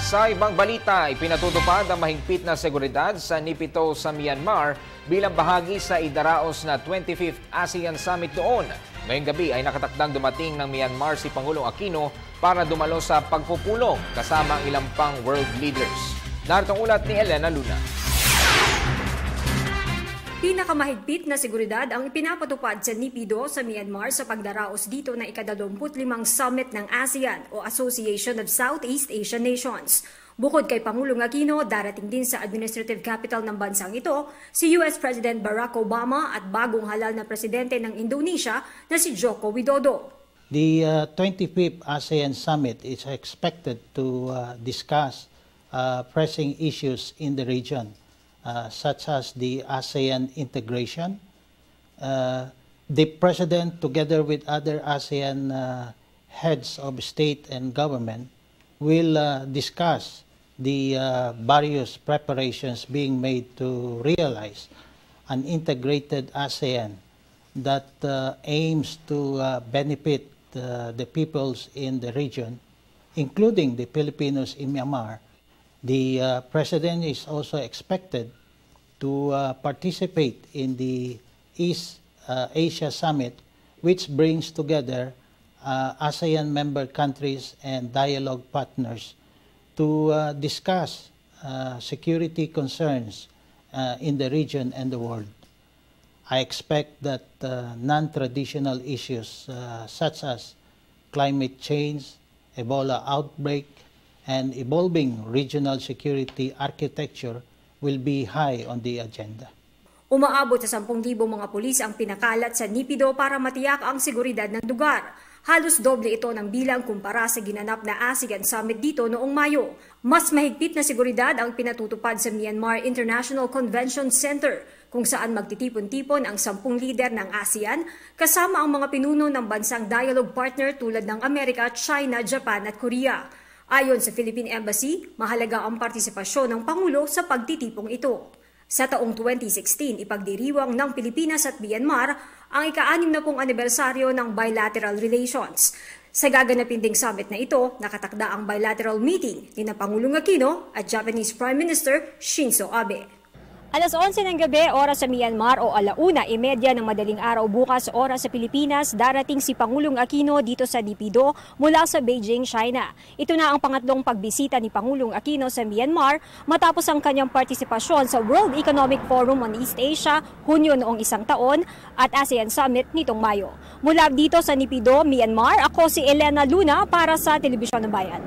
Sa ibang balita, ipinatutupad ang mahigpit na seguridad sa Naypyidaw sa Myanmar bilang bahagi sa idaraos na 25th ASEAN Summit doon. Ngayong gabi ay nakatakdang dumating ng Myanmar si Pangulong Aquino para dumalo sa pagpupulong kasama ang ilang pang world leaders. Narito ang ulat ni Elena Luna. Pinakamahigpit na seguridad ang ipinapatupad sa Naypyidaw sa Myanmar sa pagdaraos dito ng ika-25 Summit ng ASEAN o Association of Southeast Asian Nations. Bukod kay Pangulong Aquino, darating din sa administrative capital ng bansang ito si US President Barack Obama at bagong halal na presidente ng Indonesia na si Joko Widodo. The 25th ASEAN Summit is expected to discuss pressing issues in the region. Such as the ASEAN integration. The President, together with other ASEAN heads of state and government, will discuss the various preparations being made to realize an integrated ASEAN that aims to benefit the peoples in the region, including the Filipinos in Myanmar. The President is also expected to participate in the East Asia Summit, which brings together ASEAN member countries and dialogue partners to discuss security concerns in the region and the world. I expect that non-traditional issues such as climate change, Ebola outbreak, and evolving regional security architecture will be high on the agenda. Umaabot sa 10,000 mga pulis ang pinakalat sa Naypyidaw para matiyak ang seguridad ng lugar. Halos doble ito ng bilang kumpara sa ginanap na ASEAN Summit dito noong Mayo. Mas mahigpit na seguridad ang pinatutupad sa Myanmar International Convention Center, kung saan magtitipon-tipon ang 10 lider ng ASEAN kasama ang mga pinuno ng bansang dialogue partner tulad ng Amerika, China, Japan at Korea. Ayon sa Philippine Embassy, mahalaga ang partisipasyon ng Pangulo sa pagtitipong ito. Sa taong 2016, ipagdiriwang ng Pilipinas at Myanmar ang ika-60 anibersaryo ng bilateral relations. Sa gaganapin ding summit na ito, nakatakda ang bilateral meeting ni Pangulong Aquino at Japanese Prime Minister Shinzo Abe. Alas 11 ng gabi, oras sa Myanmar o 1:30 ng madaling araw bukas, oras sa Pilipinas, darating si Pangulong Aquino dito sa Naypyidaw mula sa Beijing, China. Ito na ang pangatlong pagbisita ni Pangulong Aquino sa Myanmar matapos ang kanyang partisipasyon sa World Economic Forum on East Asia, Hunyo noong isang taon, at ASEAN Summit nitong Mayo. Mula dito sa Naypyidaw, Myanmar, ako si Elena Luna para sa Telebisyon ng Bayan.